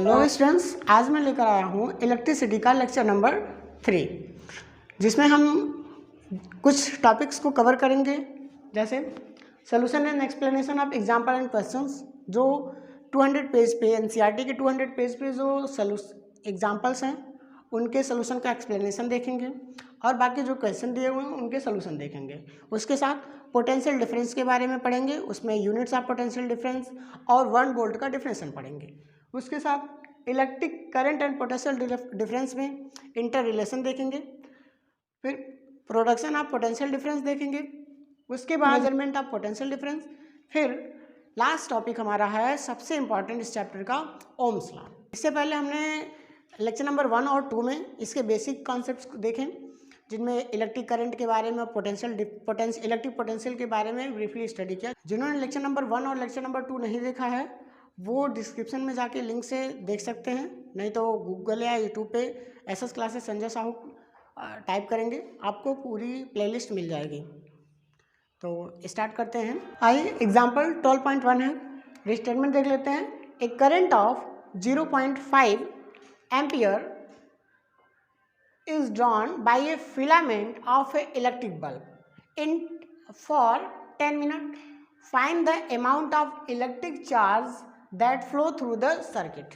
Hello students, आज मैं लेकर आया हूँ इलेक्ट्रिसिटी का लेक्चर नंबर 3, जिसमें हम कुछ टॉपिक्स को कवर करेंगे, जैसे solution and explanation of example and questions, जो 200 पेज पे एनसीईआरटी के 200 पेज पे जो एग्जाम्पल्स हैं उनके सोल्यूशन का एक्सप्लेनेशन देखेंगे और बाकी जो क्वेश्चन दिए हुए हैं उनके सोल्यूशन देखेंगे। उसके साथ पोटेंशियल डिफरेंस के बारे में पढ़ेंगे, उसमें यूनिट्स ऑफ पोटेंशियल डिफरेंस और 1 वोल्ट का डिफरेंशन पढ़ेंगे। उसके साथ electric current and potential difference में इंटर रिलेशन देखेंगे, फिर प्रोडक्शन ऑफ पोटेंशियल डिफरेंस देखेंगे, उसके बाद मेजरमेंट ऑफ पोटेंशियल डिफरेंस, फिर लास्ट टॉपिक हमारा है सबसे इम्पॉर्टेंट इस चैप्टर का, ओम्स लॉ। इससे पहले हमने लेक्चर नंबर 1 और 2 में इसके बेसिक कॉन्सेप्ट्स देखें, जिनमें इलेक्ट्रिक करंट के बारे में इलेक्ट्रिक पोटेंशियल के बारे में ब्रीफली स्टडी किया। जिन्होंने लेक्चर नंबर 1 और लेक्चर नंबर 2 नहीं देखा है वो डिस्क्रिप्शन में जाके लिंक से देख सकते हैं, नहीं तो गूगल या यूट्यूब पे SS classes Sanjay Sahu type करेंगे, आपको पूरी प्लेलिस्ट मिल जाएगी। तो स्टार्ट करते हैं। आइए, एग्जाम्पल 12.1 है, स्टेटमेंट देख लेते हैं। A current of 0.5 ampere is drawn by a filament of a electric bulb in for 10 minutes. Find the amount of electric charge that flow through the circuit.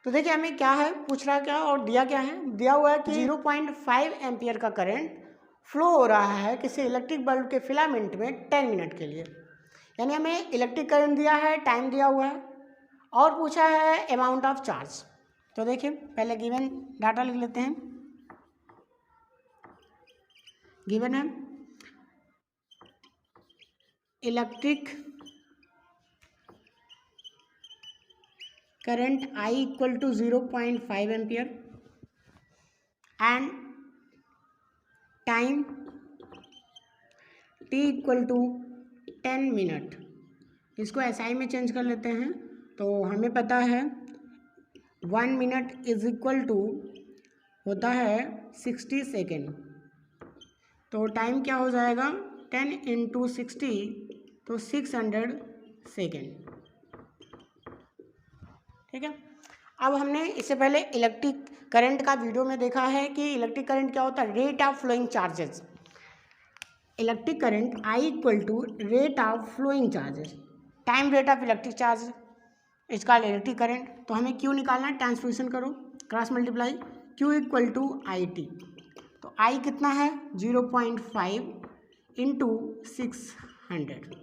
तो देखिए हमें क्या है, पूछ रहा है क्या और दिया क्या है। दिया हुआ है कि 0.5 एम्पियर का करंट फ्लो हो रहा है किसी इलेक्ट्रिक बल्ब के फिलामेंट में 10 मिनट के लिए, यानी हमें इलेक्ट्रिक करंट दिया है, टाइम दिया हुआ है और पूछा है अमाउंट ऑफ चार्ज। तो देखिए पहले गिवन डाटा लिख लेते हैं। गिवन है electric current I equal to 0.5 ampere and time T equal to 10 minute. इसको SI में चेंज कर लेते हैं तो हमें पता है 1 मिनट इज इक्वल टू होता है 60 सेकेंड। तो टाइम क्या हो जाएगा, 10 × 60 तो 600 सेकेंड। ठीक है। अब हमने इससे पहले इलेक्ट्रिक करंट का वीडियो में देखा है कि इलेक्ट्रिक करंट क्या होता है, rate of flowing charges. Electric current I equal to rate of flowing charges, time rate of electric charge इसका इलेक्ट्रिक करंट। तो हमें Q निकालना है, ट्रांसपोजिशन करो, cross multiply, Q equal to IT। तो I कितना है 0.5 × 600,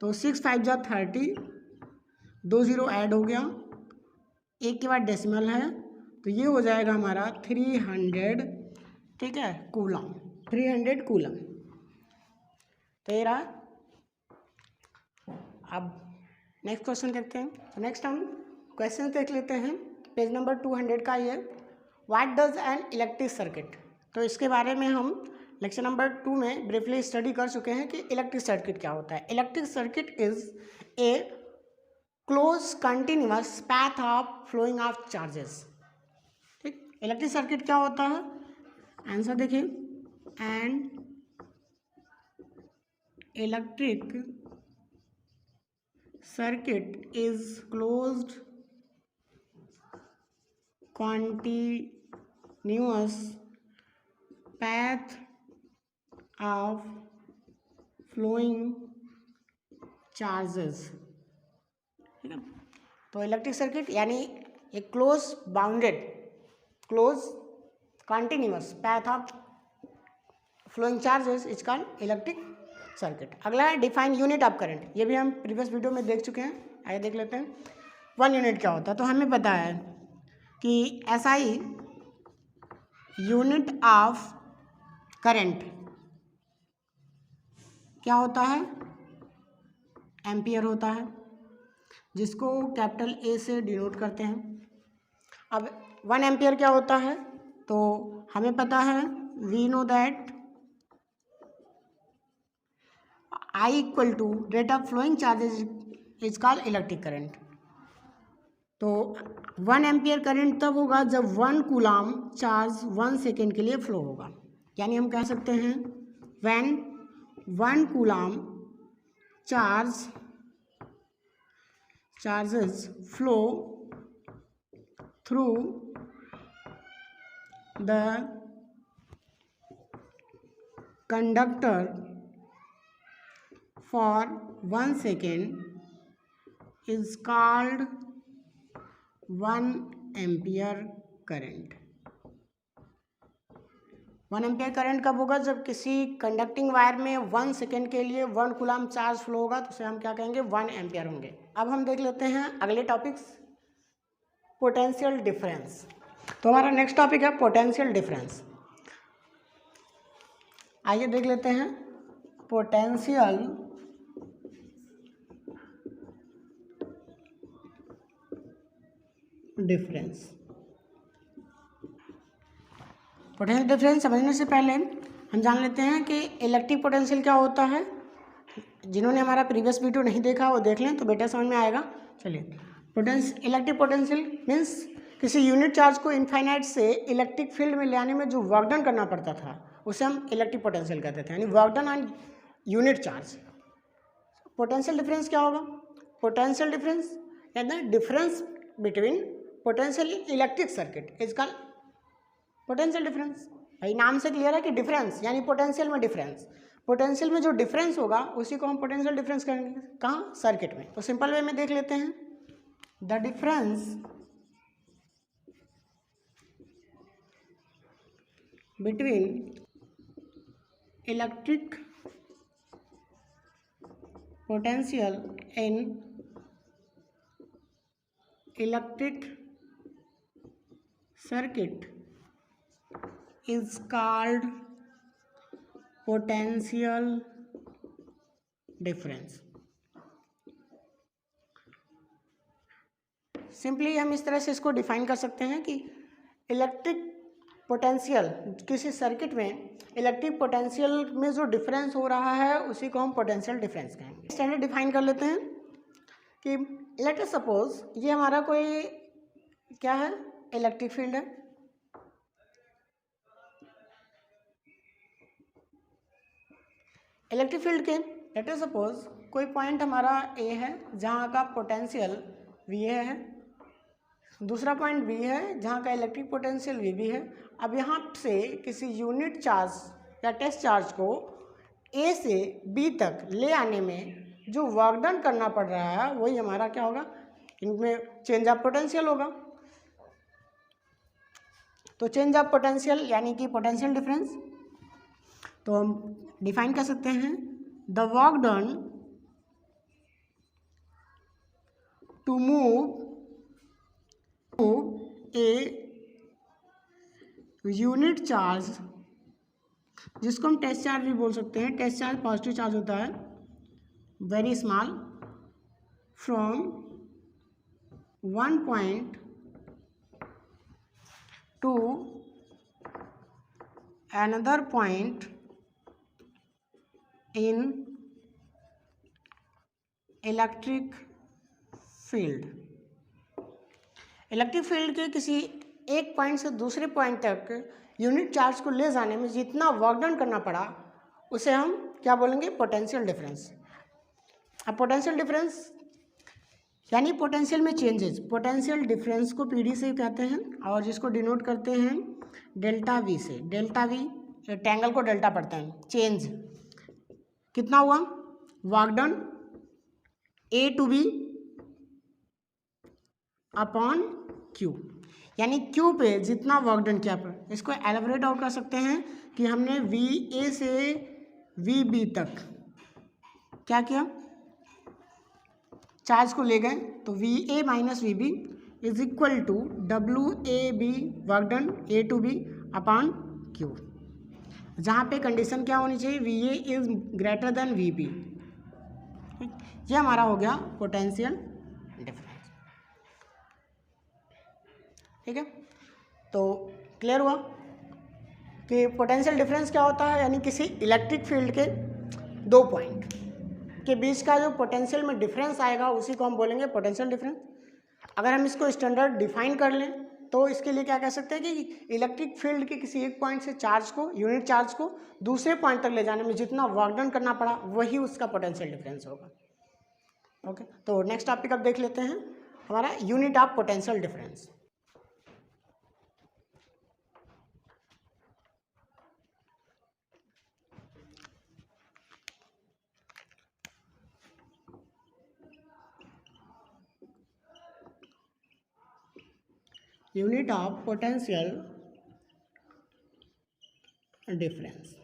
तो 6 5 जा 30, 2 0 ऐड हो गया, एक के बाद डेसिमल है तो ये हो जाएगा हमारा 300, ठीक है, कूलम, 300 कूलम। तो ये रहा। अब नेक्स्ट क्वेश्चन देखते हैं। तो नेक्स्ट हम क्वेश्चन देख लेते हैं, पेज नंबर 200 का ये, what does an electric circuit. तो इसके बारे में हम लेक्चर नंबर 2 में ब्रीफली स्टडी कर चुके हैं कि इलेक्ट्रिक सर्किट क्या होता है। Electric circuit is a close continuous path of flowing of charges. ठीक, इलेक्ट्रिक सर्किट क्या होता है, आंसर देखिए, and electric circuit is closed continuous path of flowing charges। ठीक है। तो इलेक्ट्रिक सर्किट यानी एक close bounded, close continuous path of flowing charges is called electric circuit. अगला है डिफाइन यूनिट ऑफ करंट, ये भी हम प्रीवियस वीडियो में देख चुके हैं, आइए देख लेते हैं। 1 यूनिट क्या होता है। तो हमें पता है कि SI यूनिट ऑफ करंट क्या होता है, एम्पियर होता है, जिसको कैपिटल A से डिनोट करते हैं। अब 1 एम्पियर क्या होता है, तो हमें पता है, we know that I equal to rate of flowing charges is called electric current. तो 1 एम्पियर करंट तब होगा जब 1 कूलम चार्ज 1 सेकेंड के लिए फ्लो होगा, यानी हम कह सकते हैं when 1 coulomb charges flow through the conductor for 1 second is called 1 ampere current. 1 ampere current कब होगा? जब किसी कंडक्टिंग वायर में 1 सेकेंड के लिए 1 कूलम चार्ज फ्लो होगा, तो उसे हम क्या कहेंगे? 1 एम्पियर होंगे। अब हम देख लेते हैं अगले टॉपिक्स, पोटेंशियल डिफरेंस। तो हमारा नेक्स्ट टॉपिक है पोटेंशियल डिफरेंस। आइए देख लेते हैं पोटेंशियल डिफरेंस। पोटेंशियल डिफरेंस समझने से पहले हम जान लेते हैं कि इलेक्ट्रिक पोटेंशियल क्या होता है। जिन्होंने हमारा प्रीवियस वीडियो नहीं देखा वो देख लें तो बेटर समझ में आएगा। चलिए, इलेक्ट्रिक पोटेंशियल मीन्स किसी यूनिट चार्ज को इनफाइनाइट से इलेक्ट्रिक फील्ड में ले आने में जो वर्क डन करना पड़ता था उसे हम इलेक्ट्रिक पोटेंशियल कहते थे, यानी work done on unit charge. Potential difference क्या होगा? पोटेंशियल डिफरेंस यानी difference between potential electric circuit is called potential difference. भाई नाम से क्लियर है कि डिफरेंस यानी पोटेंशियल में डिफरेंस। पोटेंशियल में जो डिफरेंस होगा उसी को हम पोटेंशियल डिफरेंस कहेंगे। कहाँ? सर्किट में। तो सिंपल वे में देख लेते हैं, the difference between electric potential in electric circuit is called potential difference। Simply हम इस तरह से इसको डिफाइन कर सकते हैं कि इलेक्ट्रिक पोटेंशियल, किसी सर्किट में इलेक्ट्रिक पोटेंशियल में जो डिफरेंस हो रहा है उसी को हम पोटेंशियल डिफरेंस कहेंगे। स्टैंडर्ड डिफाइन कर लेते हैं कि लेट अस सपोज ये हमारा कोई क्या है? इलेक्ट्रिक फील्ड है। इलेक्ट्रिक फील्ड के लेट अस सपोज कोई पॉइंट हमारा ए है जहाँ का पोटेंशियल वी ए है, दूसरा पॉइंट बी है जहाँ का इलेक्ट्रिक पोटेंशियल वी बी है। अब यहाँ से किसी यूनिट चार्ज या टेस्ट चार्ज को ए से बी तक ले आने में जो वर्क डन करना पड़ रहा है वही हमारा क्या होगा? इनमें चेंज ऑफ पोटेंशियल होगा। तो चेंज ऑफ पोटेंशियल यानी कि पोटेंशियल डिफरेंस। तो हम डिफाइन कर सकते हैं, the work done to move a unit charge, जिसको हम टेस्ट चार्ज भी बोल सकते हैं। टेस्ट चार्ज पॉजिटिव चार्ज होता है, very small, from 1 point two another point in electric field. Electric field के किसी एक पॉइंट से दूसरे पॉइंट तक यूनिट चार्ज को ले जाने में जितना वर्क डन करना पड़ा उसे हम क्या बोलेंगे? Potential difference. अब पोटेंशियल डिफरेंस यानी पोटेंशियल में चेंजेस। पोटेंशियल डिफरेंस को पीडी से कहते हैं और जिसको डिनोट करते हैं डेल्टा वी से। डेल्टा वी ट्रायंगल को डेल्टा पढ़ते हैं। चेंज कितना हुआ? Work done A to B upon Q, यानी क्यू पे जितना वर्क डन किया पर। इसको एलेबरेट और कर सकते हैं कि हमने वी ए से वी बी तक क्या किया? चार्ज को ले गए, तो V A minus V B is equal to W A B work done A to B upon Q, जहाँ पे कंडीशन क्या होनी चाहिए? V A is greater than V B. ये हमारा हो गया पोटेंशियल डिफरेंस। ठीक है, तो क्लियर हुआ कि पोटेंशियल डिफरेंस क्या होता है, यानी किसी इलेक्ट्रिक फील्ड के 2 पॉइंट के बीच का जो पोटेंशियल में डिफरेंस आएगा उसी को हम बोलेंगे पोटेंशियल डिफरेंस। अगर हम इसको स्टैंडर्ड डिफाइन कर लें तो इसके लिए क्या कह सकते हैं कि इलेक्ट्रिक फील्ड के किसी एक पॉइंट से चार्ज को, यूनिट चार्ज को दूसरे पॉइंट तक ले जाने में जितना वर्क डन करना पड़ा वही उसका पोटेंशियल डिफरेंस होगा। ओके, तो नेक्स्ट टॉपिक अब देख लेते हैं हमारा unit of potential difference. Unit of potential difference.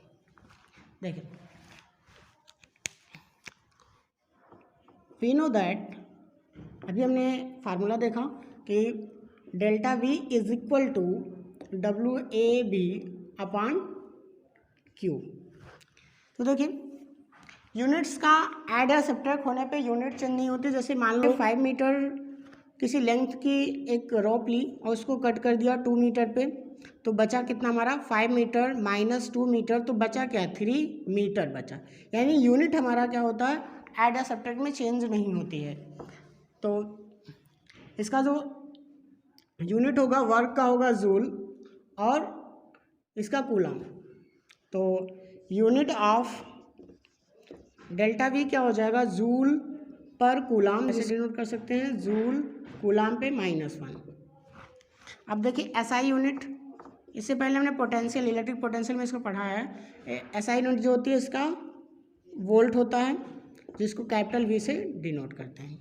देखिए, वी नो दैट, अभी हमने फार्मूला देखा कि delta V is equal to W A B upon Q. तो देखिए, यूनिट्स का ऐड या सब्ट्रैक्ट होने पे यूनिट चेंज नहीं होती। जैसे मान लो 5 मीटर किसी लेंथ की एक रॉप ली और उसको कट कर दिया 2 मीटर पे, तो बचा कितना हमारा 5 मीटर माइनस 2 मीटर, तो बचा क्या 3 मीटर बचा। यानी यूनिट हमारा क्या होता है, ऐड या सब्ट्रैक्ट में चेंज नहीं होती है। तो इसका जो यूनिट होगा वर्क का होगा जूल और इसका कूलम। तो यूनिट ऑफ डेल्टा वी क्या हो जाएगा, जूल पर कूलाम, इसे डिनोट कर सकते हैं जूल कूलाम पे -1। अब देखिए एसआई यूनिट, इससे पहले हमने पोटेंशियल, इलेक्ट्रिक पोटेंशियल में इसको पढ़ा है। एसआई यूनिट जो होती है इसका वोल्ट होता है, जिसको कैपिटल वी से डिनोट करते हैं।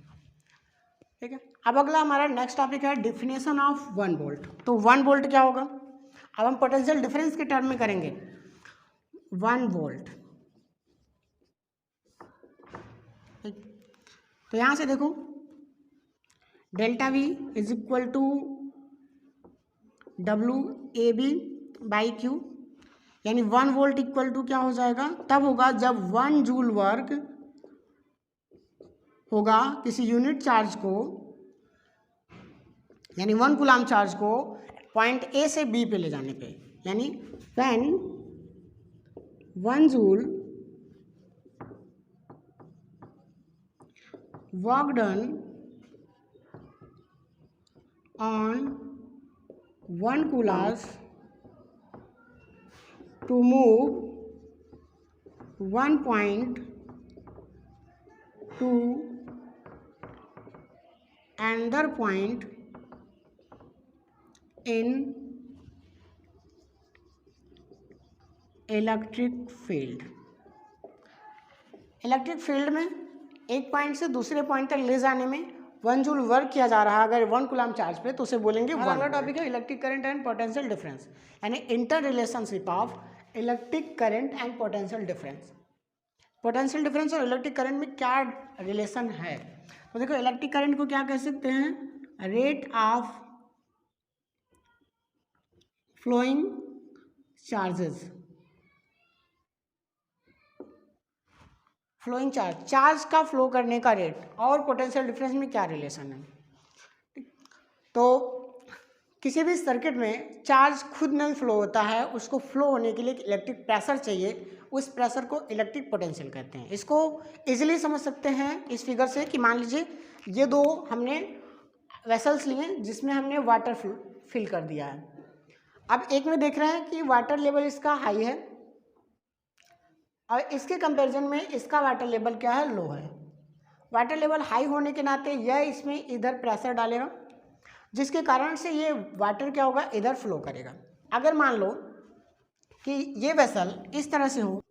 ठीक है, अब अगला हमारा नेक्स्ट टॉपिक है डिफिनेशन ऑफ 1 वोल्ट। तो 1 वोल्ट क्या होगा, अब हम पोटेंशियल डिफरेंस के टर्म में करेंगे। 1 वोल्ट, तो यहाँ से देखो delta V is equal to W A B by Q, यानी 1 वोल्ट इक्वल टू क्या हो जाएगा, तब होगा जब 1 जूल वर्क होगा किसी यूनिट चार्ज को, यानी 1 कूलाम चार्ज को पॉइंट ए से बी पे ले जाने पे, यानी when 1 joule work done on 1 coulomb to move 1 point to another point in electric field. Electric field में एक पॉइंट से दूसरे पॉइंट तक ले जाने में 1 जूल वर्क किया जा रहा है अगर 1 कूलाम चार्ज पे, तो उसे बोलेंगे 1। अगला टॉपिक है electric current and potential difference, यानी inter relationship of electric current and potential difference. Potential difference और इलेक्ट्रिक करंट में क्या रिलेशन है, तो देखो इलेक्ट्रिक करंट को क्या कह सकते हैं, rate of flowing charges, flowing charge, charge का फ्लो करने का रेट, और पोटेंशियल डिफरेंस में क्या रिलेशन है। तो किसी भी सर्किट में चार्ज खुद नहीं फ्लो होता है, उसको फ्लो होने के लिए इलेक्ट्रिक प्रेशर चाहिए, उस प्रेशर को इलेक्ट्रिक पोटेंशियल कहते हैं। इसको इजीली समझ सकते हैं इस फिगर से कि मान लीजिए ये 2 हमने वेसल्स लिए जिसमें हमने वाटर फिल कर दिया है। अब एक में देख रहे हैं कि वाटर लेवल इसका हाई है और इसके कंपैरिजन में इसका वाटर लेवल क्या है, लो है। वाटर लेवल हाई होने के नाते यह इसमें इधर प्रेशर डालेगा, जिसके कारण से ये वाटर क्या होगा, इधर फ्लो करेगा। अगर मान लो कि ये वेसल इस तरह से हो,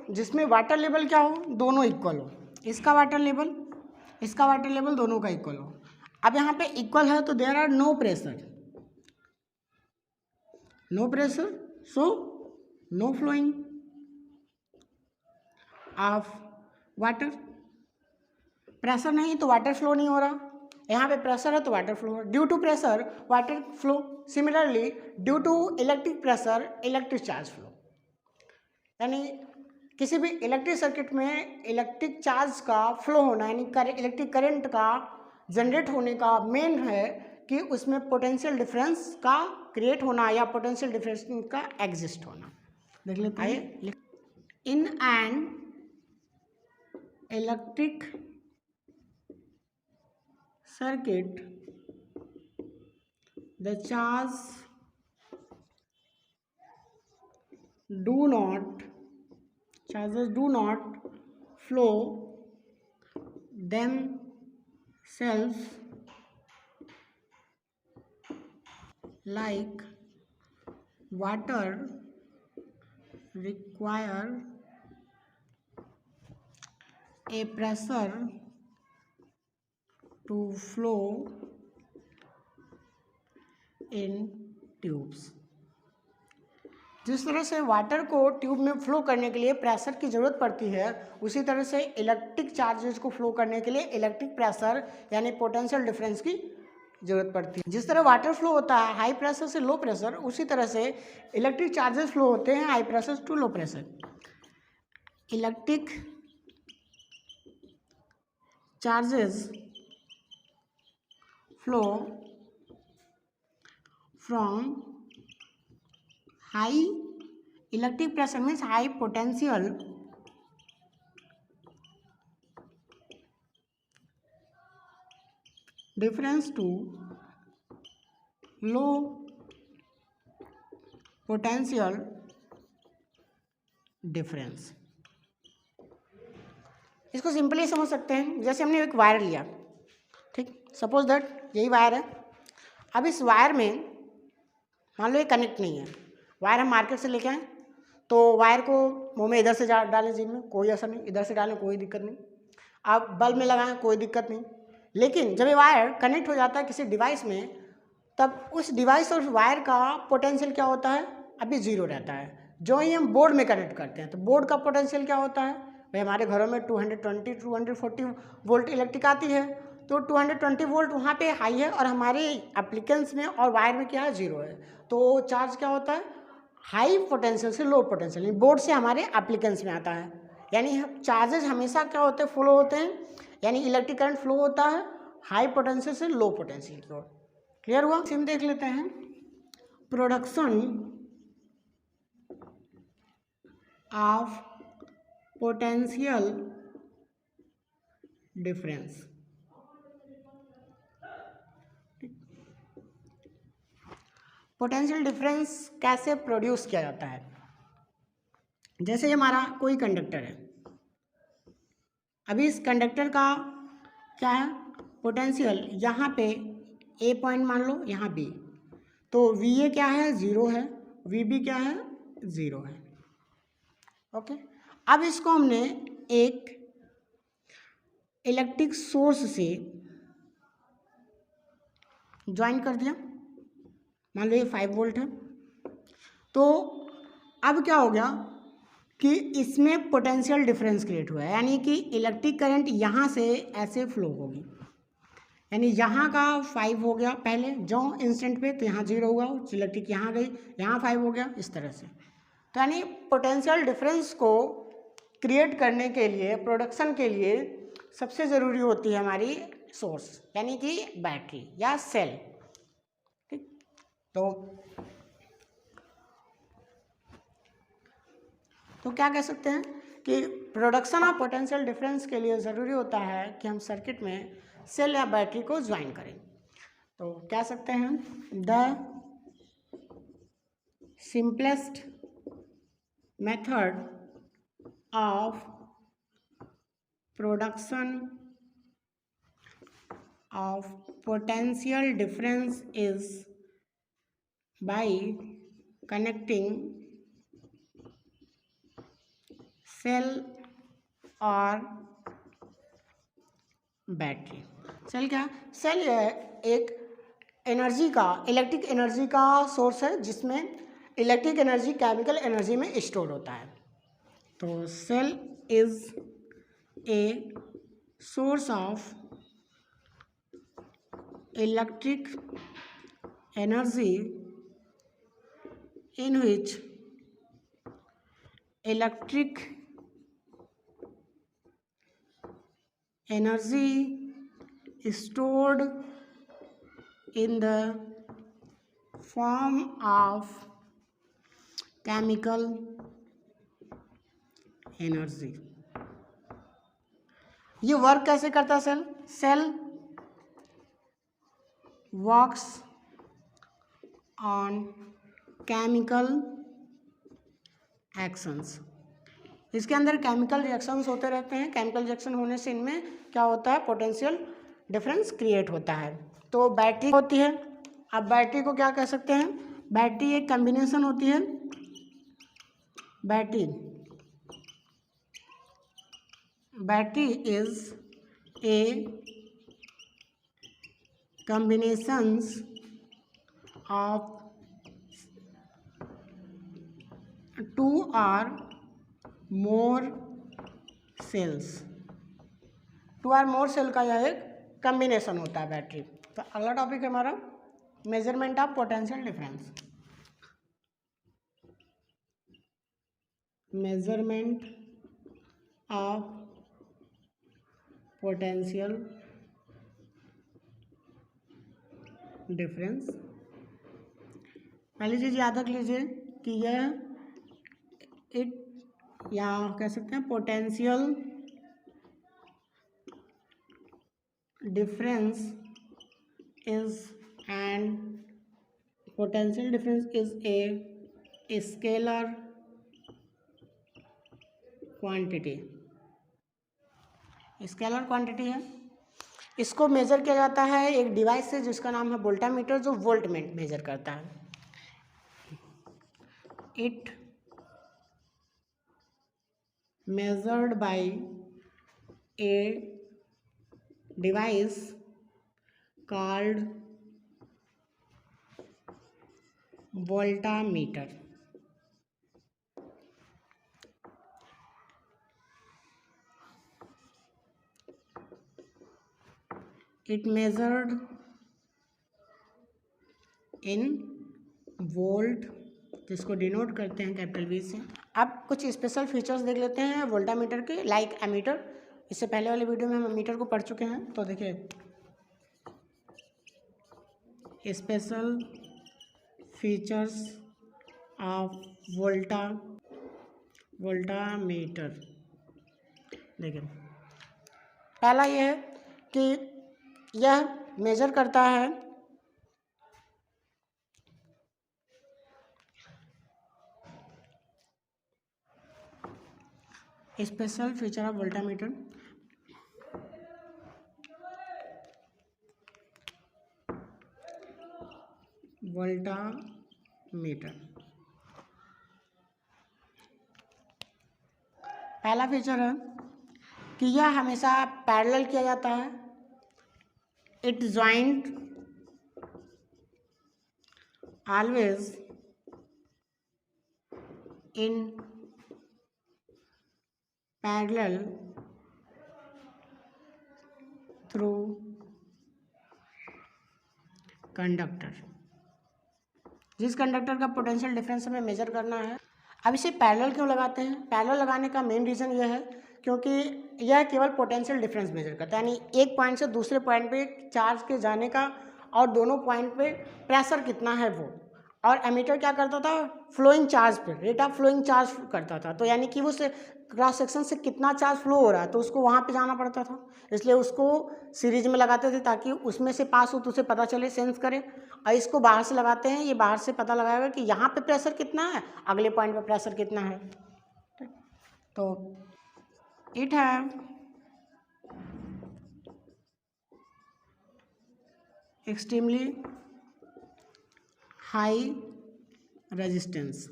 जिसमें वाटर लेवल क्या हो, दोनों इक्वल हो, इसका वाटर लेवल इसका वाटर लेवल दोनों का इक्वल हो। अब यहाँ पे इक्वल है तो there are no pressure, so no flowing of water. Pressure नहीं तो वाटर फ्लो नहीं हो रहा, यहाँ पे प्रेशर है तो water flow, due to pressure water flow, similarly due to electric pressure electric charge flow. यानी किसी भी इलेक्ट्रिक सर्किट में इलेक्ट्रिक चार्ज का फ्लो होना, यानी इलेक्ट्रिक करंट का जनरेट होने का मेन है कि उसमें पोटेंशियल डिफरेंस का क्रिएट होना या पोटेंशियल डिफरेंस का एग्जिस्ट होना। देख लेते हैं, in an electric circuit the charges do not flow themselves like water require a pressure to flow in tubes। जिस तरह से वाटर को ट्यूब में फ्लो करने के लिए प्रेशर की ज़रूरत पड़ती है, उसी तरह से इलेक्ट्रिक चार्जेस को फ्लो करने के लिए इलेक्ट्रिक प्रेशर यानी पोटेंशियल डिफरेंस की ज़रूरत पड़ती है। जिस तरह वाटर फ्लो होता है हाई प्रेशर से लो प्रेशर, उसी तरह से इलेक्ट्रिक चार्जेस फ्लो होते हैं high pressure to low pressure. Electric charges flow from high electric pressure means high potential difference to low potential difference. इसको सिंपली समझ सकते हैं, जैसे हमने एक वायर लिया, ठीक, सपोज दैट यही वायर है। अब इस वायर में मान लो ये कनेक्ट नहीं है, वायर हम मार्केट से लेके आए, तो वायर को मुंह में इधर से डालें जीभ में, कोई असर नहीं, इधर से डालें कोई दिक्कत नहीं, आप बल्ब में लगाएं कोई दिक्कत नहीं। लेकिन जब ये वायर कनेक्ट हो जाता है किसी डिवाइस में, तब उस डिवाइस और वायर का पोटेंशियल क्या होता है, अभी जीरो रहता है। जो ही हम बोर्ड में कनेक्ट करते हैं तो बोर्ड का पोटेंशियल क्या होता है, भाई हमारे घरों में 220 240 वोल्ट इलेक्ट्रिक आती है, तो 220 वोल्ट वहाँ पे हाई है और हमारे एप्लीकेंस में और वायर में क्या है, जीरो है। तो चार्ज क्या होता है, हाई पोटेंशियल से लो पोटेंशियल, बोर्ड से हमारे एप्लीकेंस में आता है। यानी चार्जेस हमेशा क्या होते हैं, फ्लो होते हैं, यानी इलेक्ट्रिक करंट फ्लो होता है हाई पोटेंशियल से लो पोटेंशियल की ओर। क्लियर हुआ? हम देख लेते हैं production of potential difference. Potential difference कैसे प्रोड्यूस किया जाता है? जैसे हमारा कोई कंडक्टर है, अभी इस कंडक्टर का क्या है पोटेंशियल, यहाँ पे ए पॉइंट मान लो, यहाँ बी, तो वी ए क्या है, ज़ीरो है, वी बी क्या है, ज़ीरो है। ओके, अब इसको हमने एक इलेक्ट्रिक सोर्स से ज्वाइन कर दिया, मान लो ये 5 वोल्ट है, तो अब क्या हो गया कि इसमें पोटेंशियल डिफरेंस क्रिएट हुआ है, यानी कि इलेक्ट्रिक करंट यहाँ से ऐसे फ्लो होगी, यानी यहाँ का 5 हो गया पहले जो इंस्टेंट पे, तो यहाँ 0 हुआ, इलेक्ट्रिक यहाँ गई, यहाँ 5 हो गया, इस तरह से। तो यानी पोटेंशियल डिफरेंस को क्रिएट करने के लिए, प्रोडक्शन के लिए सबसे ज़रूरी होती है हमारी सोर्स, यानी कि बैटरी या सेल। ठीक, तो क्या कह सकते हैं कि प्रोडक्शन ऑफ पोटेंशियल डिफरेंस के लिए ज़रूरी होता है कि हम सर्किट में सेल या बैटरी को ज्वाइन करें। तो कह सकते हैं the simplest method of production of potential difference is by connecting cell और बैटरी। सेल क्या? सेल एक एनर्जी का, इलेक्ट्रिक एनर्जी का सोर्स है जिसमें इलेक्ट्रिक एनर्जी केमिकल एनर्जी में स्टोर होता है। तो cell is a source of electric energy in which electric energy stored in the form of chemical energy। ये वर्क कैसे करता है cell? Cell works on chemical actions. इसके अंदर केमिकल रिएक्शंस होते रहते हैं, केमिकल रिएक्शन होने से इनमें क्या होता है, पोटेंशियल डिफरेंस क्रिएट होता है। तो बैटरी होती है अब बैटरी को क्या कह सकते हैं? बैटरी एक कॉम्बिनेशन होती है, battery is a combinations of two or more cells, two or more cell का यह एक कम्बिनेशन होता है बैटरी। तो अगला टॉपिक है हमारा measurement of potential difference. Measurement of potential difference. पहली चीज़ याद रख लीजिए कि यह या कह सकते हैं potential difference is a scalar quantity. Scalar quantity है, इसको मेजर किया जाता है एक डिवाइस से जिसका नाम है वोल्टामीटर, जो वोल्ट में मेजर करता है। It measured by a device called voltmeter. It measured in volt, जिसको डिनोट करते हैं कैपिटल वी से। अब कुछ स्पेशल फीचर्स देख लेते हैं वोल्टामीटर के, लाइक एमीटर। इससे पहले वाले वीडियो में हम एमीटर को पढ़ चुके हैं, तो देखिए स्पेशल फीचर्स ऑफ वोल्टामीटर। देखिए पहला यह है कि यह मेजर करता है स्पेशल फीचर ऑफ वोल्टामीटर, पहला फीचर है कि यह हमेशा पैरेलल किया जाता है। It joint always in parallel through conductor. जिस कंडक्टर का पोटेंशियल डिफरेंस हमें मेजर करना है। अब इसे पैरेलल क्यों लगाते हैं? पैरेलल लगाने का मेन रीज़न यह है क्योंकि यह केवल पोटेंशियल डिफरेंस मेजर करता है, यानी एक पॉइंट से दूसरे पॉइंट पे चार्ज के जाने का और दोनों पॉइंट पे प्रेशर कितना है वो। और एमीटर क्या करता था? फ्लोइंग चार्ज पे, रेट ऑफ फ्लोइंग चार्ज करता था। तो यानी कि वो से क्रॉस सेक्शन से कितना चार्ज फ्लो हो रहा है तो उसको वहाँ पे जाना पड़ता था, इसलिए उसको सीरीज में लगाते थे ताकि उसमें से पास हो तो उसे पता चले, सेंस करे। और इसको बाहर से लगाते हैं, ये बाहर से पता लगाएगा कि यहाँ पे प्रेशर कितना है, अगले पॉइंट पे प्रेशर कितना है। तो it have extremely high resistance,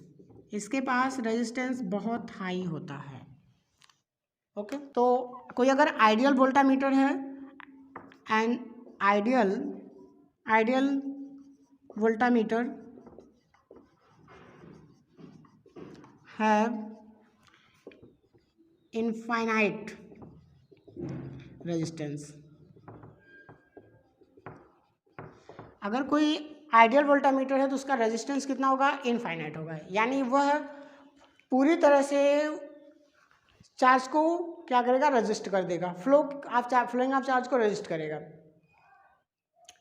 इसके पास रेजिस्टेंस बहुत हाई होता है। ओके, तो कोई अगर आइडियल वोल्टामीटर है, and ideal voltameter have infinite resistance. अगर कोई आइडियल वोल्टामीटर है तो उसका रेजिस्टेंस कितना होगा? इनफाइनाइट होगा, यानी वह पूरी तरह से चार्ज को क्या करेगा? रजिस्ट कर देगा, फ्लोइंग ऑफ चार्ज को रजिस्ट करेगा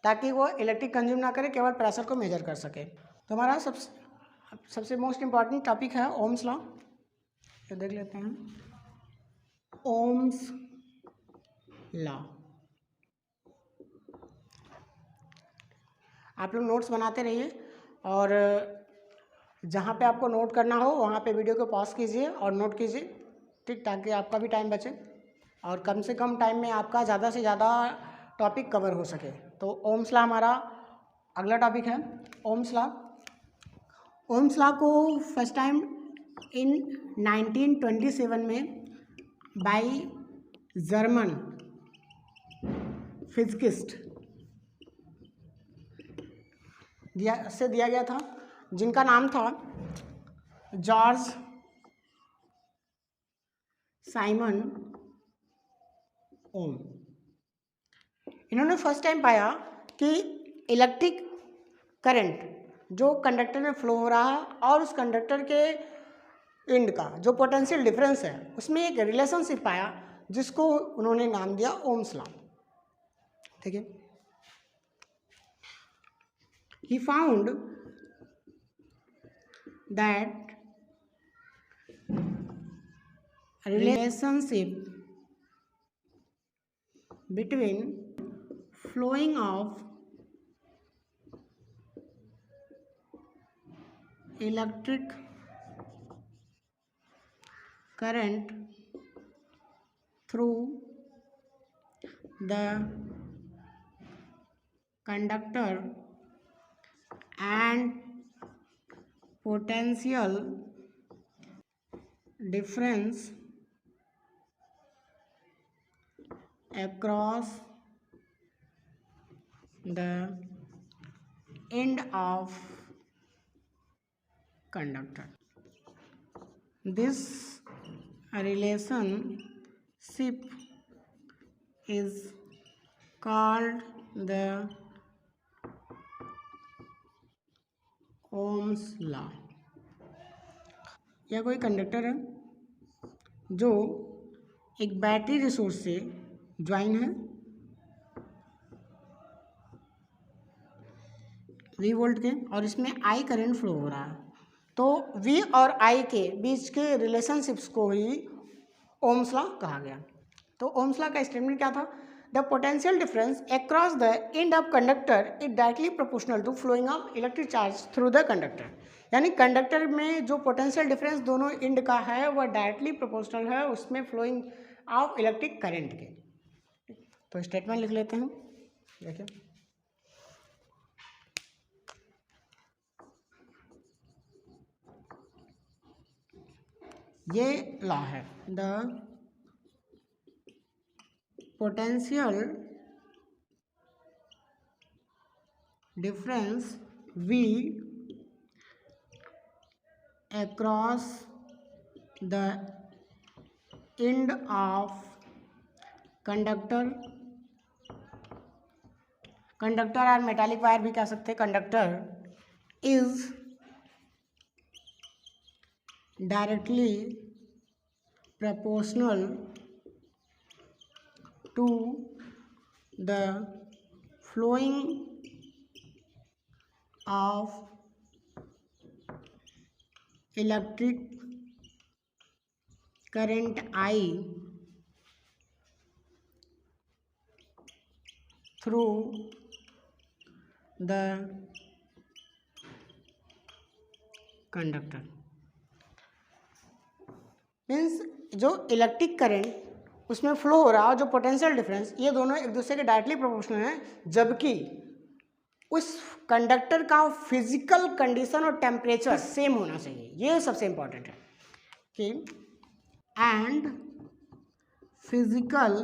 ताकि वो इलेक्ट्रिक कंज्यूम ना करे, केवल प्रेशर को मेजर कर सके। तो हमारा सबसे मोस्ट इम्पॉर्टेंट टॉपिक है ओम्स लॉ। तो देख लेते हैं ओम्स लॉ। आप लोग नोट्स बनाते रहिए और जहाँ पे आपको नोट करना हो वहाँ पे वीडियो को पॉज कीजिए और नोट कीजिए, ठीक, ताकि आपका भी टाइम बचे और कम से कम टाइम में आपका ज़्यादा से ज़्यादा टॉपिक कवर हो सके। तो ओम्स लॉ हमारा अगला टॉपिक है ओम्स लॉ। ओम्स लॉ को फर्स्ट टाइम इन 1927 में बाय जर्मन फिजिकिस्ट दिया गया था, जिनका नाम था जॉर्ज साइमन ओम। इन्होंने फर्स्ट टाइम पाया कि इलेक्ट्रिक करंट जो कंडक्टर में फ्लो हो रहा है और उस कंडक्टर के एंड का जो पोटेंशियल डिफरेंस है उसमें एक रिलेशनशिप पाया, जिसको उन्होंने नाम दिया ओम्स लॉ। ठीक है। He found that relationship between flowing of electric current through the conductor and potential difference across the end of conductor. This relationship is called the Ohm's law. यह कोई कंडक्टर है जो एक बैटरी रिसोर्स से join है V volt के, और इसमें I करंट फ्लो हो रहा है। तो V और I के बीच के रिलेशनशिप्स को ही ओम्स लॉ कहा गया। तो ओम्स लॉ का स्टेटमेंट क्या था? The potential difference across the end of conductor is directly proportional to flowing of electric charge through the conductor. यानी कंडक्टर में जो पोटेंशियल डिफरेंस दोनों एंड का है वह डायरेक्टली प्रोपोर्शनल है उसमें फ्लोइंग ऑफ इलेक्ट्रिक करंट के। तो स्टेटमेंट लिख लेते हैं, देखिए। ये लॉ है, the potential difference V across the end of conductor और मेटालिक वायर भी कह सकते हैं, conductor is directly proportional to the flowing of electric current I through the conductor। Means जो इलेक्ट्रिक करंट उसमें फ्लो हो रहा है, जो पोटेंशियल डिफरेंस, ये दोनों एक दूसरे के डायरेक्टली प्रोपोर्शनल हैं, जबकि उस कंडक्टर का फिजिकल कंडीशन और टेम्परेचर सेम होना चाहिए। ये सबसे इंपॉर्टेंट है कि and physical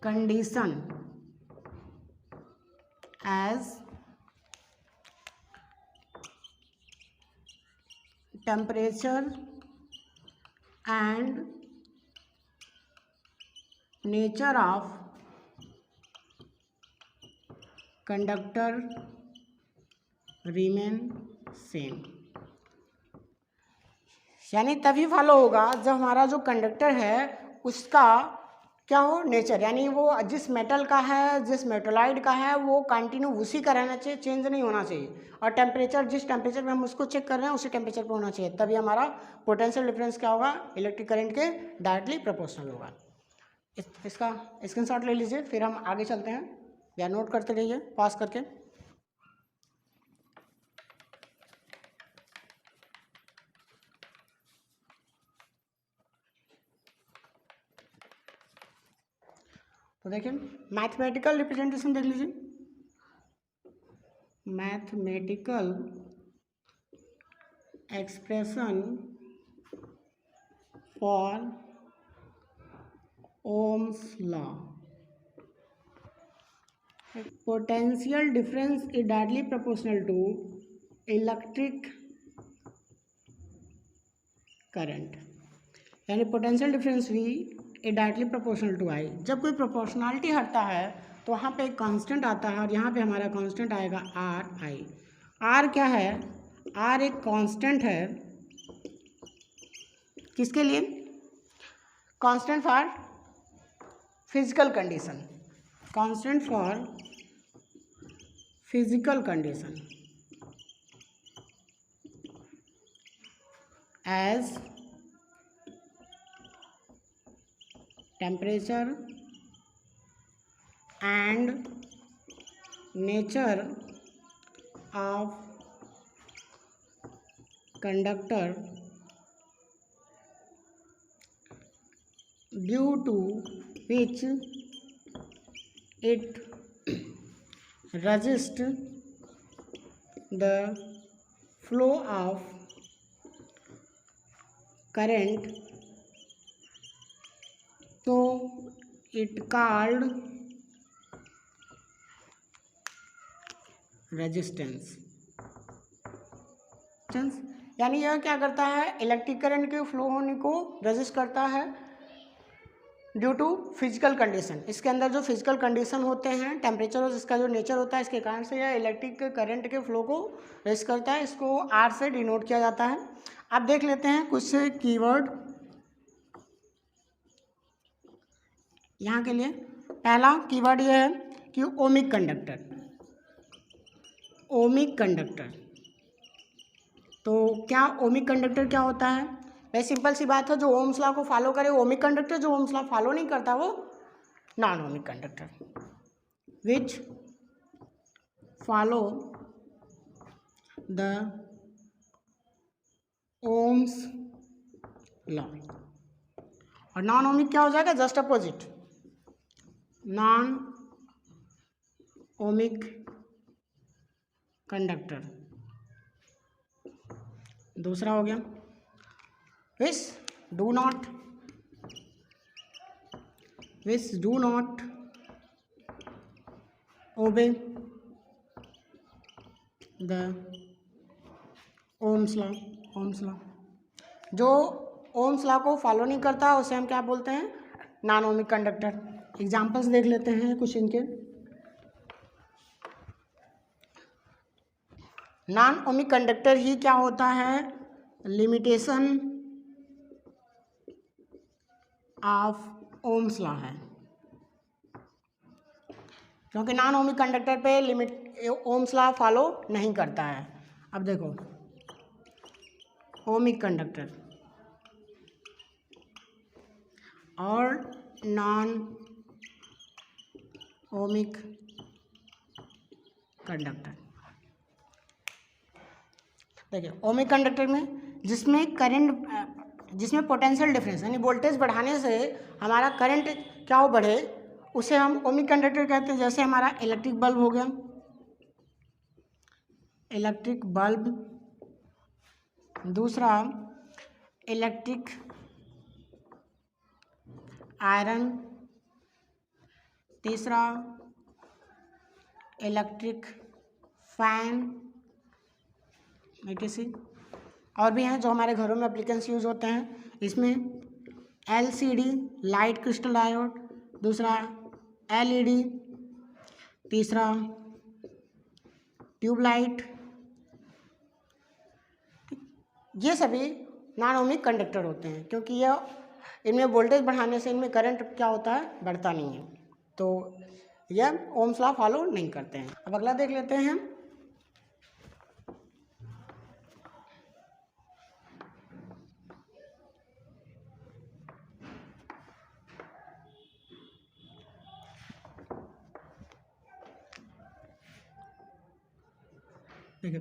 condition as temperature and nature of conductor remain same. यानी तभी फॉलो होगा जब हमारा जो कंडक्टर है उसका क्या हो, नेचर, यानी वो जिस मेटल का है, जिस मेटोलाइड का है, वो कंटिन्यू उसी का रहना चाहिए, चेंज नहीं होना चाहिए। और टेम्परेचर, जिस टेम्परेचर में हम उसको चेक कर रहे हैं उसी टेम्परेचर पर होना चाहिए, तभी हमारा पोटेंशियल डिफरेंस क्या होगा, इलेक्ट्रिक करंट के डायरेक्टली प्रोपोर्शनल होगा। इसका स्क्रीनशॉट ले लीजिए, फिर हम आगे चलते हैं, या नोट करते रहिए पास करके। तो देखिए मैथमेटिकल रिप्रेजेंटेशन देख लीजिए। Mathematical expression for Ohm's law. Potential difference is directly proportional to electric current, यानी potential difference V is directly proportional to I। जब कोई प्रोपोर्शनलिटी हटता है तो वहाँ पे एक कांस्टेंट आता है और यहाँ पे हमारा कांस्टेंट आएगा RI। R क्या है? R एक कांस्टेंट है किसके लिए? Constant for physical condition, constant for physical condition as temperature and nature of conductor due to which it resists the flow of current, so it called resistance। यानी यह क्या करता है? इलेक्ट्रिक करंट के फ्लो होने को रेजिस्ट करता है ड्यू टू फिजिकल कंडीशन। इसके अंदर जो फिजिकल कंडीशन होते हैं, टेम्परेचर और इसका जो नेचर होता है, इसके कारण से यह इलेक्ट्रिक करंट के फ्लो को रेजिस्ट करता है। इसको R से डिनोट किया जाता है। अब देख लेते हैं कुछ कीवर्ड यहाँ के लिए। पहला कीवर्ड यह है कि ओमिक कंडक्टर। ओमिक कंडक्टर, तो क्या ओमिक कंडक्टर क्या होता है? वही सिंपल सी बात है, जो ओम्स लॉ को फॉलो करे वो ओमिक कंडक्टर, जो ओम्स लॉ फॉलो नहीं करता वो non ohmic conductor. Which follow the Ohm's law. और नॉन ओमिक क्या हो जाएगा? Just opposite, non ohmic conductor. दूसरा हो गया which do not obey the Ohm's law। जो ओम्स लॉ को फॉलो नहीं करता उसे हम क्या बोलते हैं? Non ohmic conductor. एग्जाम्पल्स देख लेते हैं कुछ इनके। नॉन ओमिक कंडक्टर ही क्या होता है? लिमिटेशन ऑफ ओम्स लॉ है, क्योंकि नॉन ओमिक कंडक्टर पे लिमिट ओम्स लॉ फॉलो नहीं करता है। अब देखो ओमिक कंडक्टर और नॉन ओमिक कंडक्टर। देखिए ओमिक कंडक्टर में जिसमें पोटेंशियल डिफरेंस यानी वोल्टेज बढ़ाने से हमारा करंट क्या हो बढ़े, उसे हम ओमिक कंडक्टर कहते हैं। जैसे हमारा इलेक्ट्रिक बल्ब हो गया, इलेक्ट्रिक बल्ब। दूसरा इलेक्ट्रिक आयरन। तीसरा इलेक्ट्रिक फैन, etc। और भी हैं जो हमारे घरों में एप्लीकेंस यूज़ होते हैं। इसमें LCD लाइट क्रिस्टल डायोड, दूसरा LED, तीसरा ट्यूबलाइट। ये सभी नॉन ओमिक कंडक्टर होते हैं, क्योंकि यह इनमें वोल्टेज बढ़ाने से इनमें करंट क्या होता है? बढ़ता नहीं है, तो यह ओम्स लॉ फॉलो नहीं करते हैं। अब अगला देख लेते हैं। देखिए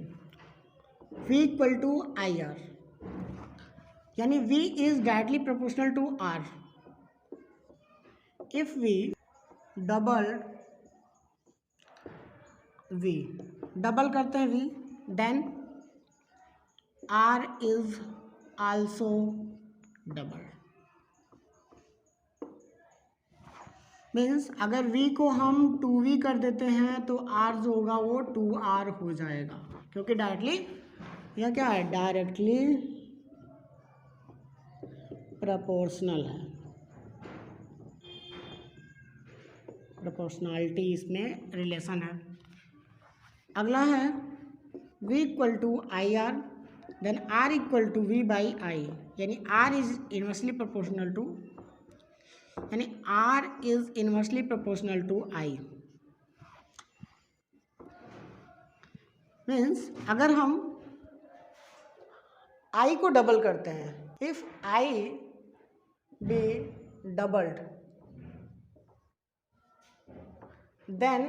V इक्वल टू IR, यानी V is directly proportional to R। If V double V double करते हैं v, then r is also double. Means अगर v को हम 2v कर देते हैं तो r जो होगा वो 2r हो जाएगा, क्योंकि डायरेक्टली यह क्या है, डायरेक्टली प्रोपोर्शनल है, प्रोपोर्शनलिटी इसमें रिलेशन है। अगला है v equal to I R, then r equal to v by I, यानी r is inversely proportional to, यानी r is inversely proportional to i। Means अगर हम i को डबल करते हैं, if i be doubled, then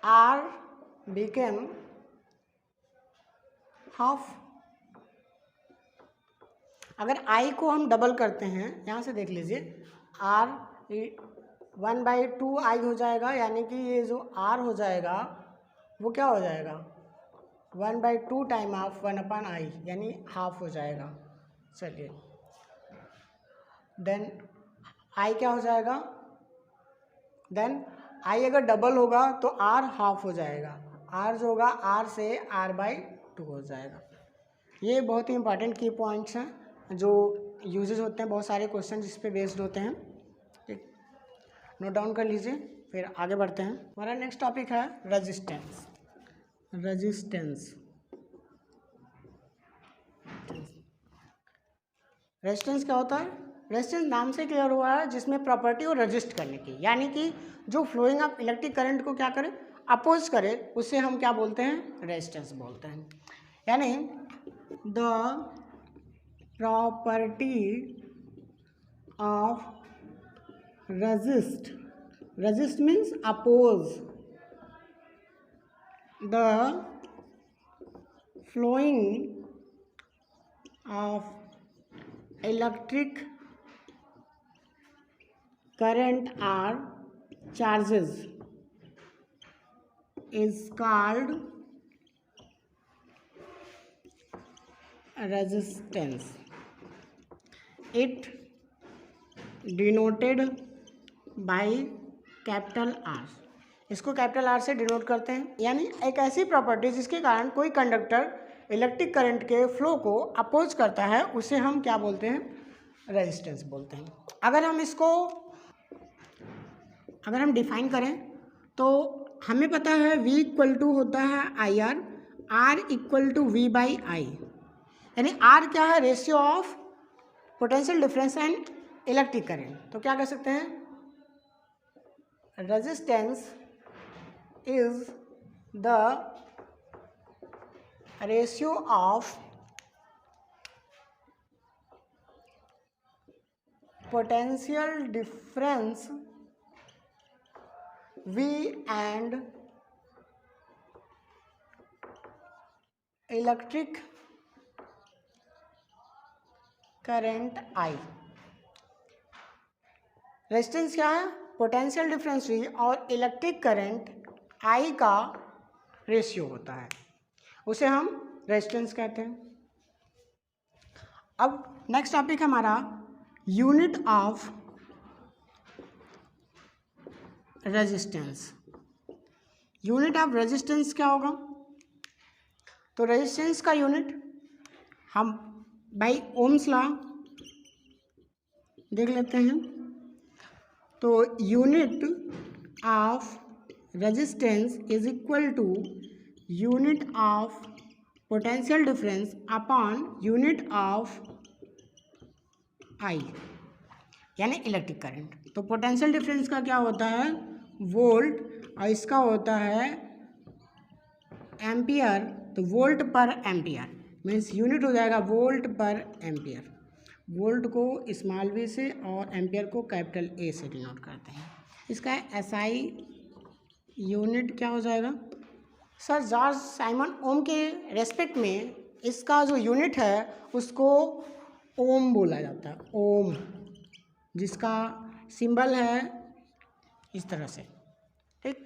r became half. अगर i को हम डबल करते हैं, यहाँ से देख लीजिए, r 1/2 हो जाएगा, यानी कि ये जो r हो जाएगा वो क्या हो जाएगा, 1/2 टाइम ऑफ 1/i, यानी हाफ हो जाएगा। चलिए, देन i क्या हो जाएगा, देन i अगर डबल होगा तो r हाफ हो जाएगा, r जो होगा r से r/2 हो जाएगा। ये बहुत ही इंपॉर्टेंट की पॉइंट्स हैं जो यूजेस होते हैं, बहुत सारे क्वेश्चन जिस पे बेस्ड होते हैं, ठीक, नोट डाउन कर लीजिए, फिर आगे बढ़ते हैं। हमारा नेक्स्ट टॉपिक है रेजिस्टेंस। रेजिस्टेंस क्या होता है? रेजिस्टेंस नाम से क्लियर हुआ है, जिसमें प्रॉपर्टी को रजिस्ट करने की, यानी कि जो फ्लोइंग ऑफ इलेक्ट्रिक करंट को क्या करे, अपोज करे, उसे हम क्या बोलते हैं, रेजिस्टेंस बोलते हैं। यानी the property of resist means oppose the flowing of electric current or charges is called resistance. It denoted by capital R, इसको कैपिटल आर से डिनोट करते हैं। यानी एक ऐसी प्रॉपर्टी जिसके कारण कोई कंडक्टर इलेक्ट्रिक करंट के फ्लो को अपोज करता है, उसे हम क्या बोलते हैं, रेजिस्टेंस बोलते हैं। अगर हम डिफाइन करें तो हमें पता है V इक्वल टू होता है I R, R equal to V by I, यानी R क्या है, ratio of potential difference and electric current. तो क्या कह सकते हैं, resistance is the ratio of potential difference V and electric current I। Resistance क्या है, पोटेंशियल डिफरेंस V और इलेक्ट्रिक करंट I का रेशियो होता है, उसे हम रेजिस्टेंस कहते हैं। अब नेक्स्ट टॉपिक हमारा unit of resistance. Unit of resistance क्या होगा, तो रेजिस्टेंस का यूनिट हम बाई ओम्स लॉ देख लेते हैं। तो unit of resistance is equal to unit of potential difference upon unit of I, यानी इलेक्ट्रिक करंट। तो पोटेंशियल डिफरेंस का क्या होता है, वोल्ट, और इसका होता है एम्पियर, तो वोल्ट पर एम्पियर, मीन्स यूनिट हो जाएगा वोल्ट पर एम्पियर। वोल्ट को स्मॉल v से और एम्पियर को कैपिटल A से डिनोट करते हैं। इसका SI यूनिट क्या हो जाएगा, सर जॉर्ज साइमन ओम के रेस्पेक्ट में इसका जो यूनिट है उसको ओम बोला जाता है, ओम, जिसका सिंबल है इस तरह से, ठीक,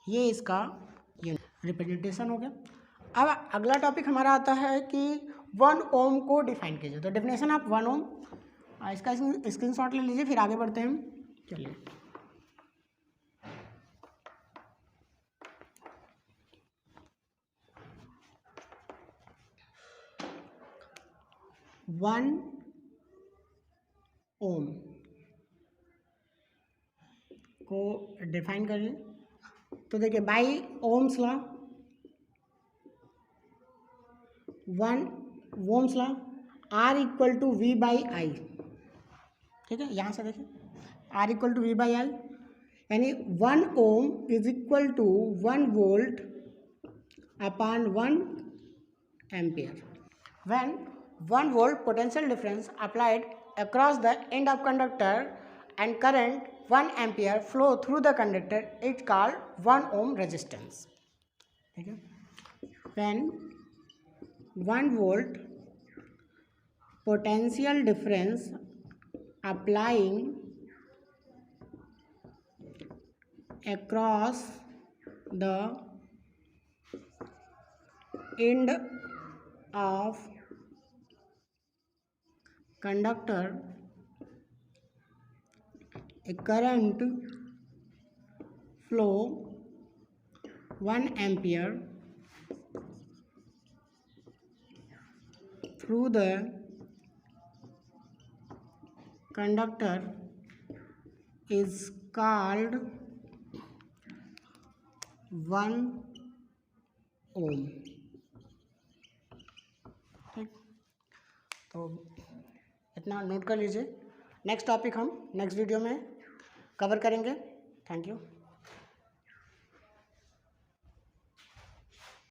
ये इसका रिप्रेजेंटेशन हो गया। अब अगला टॉपिक हमारा आता है कि 1 ओम को डिफाइन कीजिए। तो डेफिनेशन ऑफ 1 ओम, इसका स्क्रीनशॉट ले लीजिए, फिर आगे बढ़ते हैं। चलिए, वन ओम को डिफाइन करिए। तो देखिए, by Ohm's law, 1 Ohm's law, R equal to V by I. ठीक है, यहाँ से देखिए, R equal to V by I, यानी 1 ohm is equal to 1 volt upon 1 ampere. When 1 volt potential difference applied across the end of conductor and current 1 ampere flow through the conductor, it's called 1 ohm resistance. ठीक है, when 1 volt potential difference applying across the end of conductor, a current flow 1 ampere through the conductor is called 1 ohm. ठीक, तो इतना note कर लीजिए। Next topic हम next video में cover करेंगे। Thank you.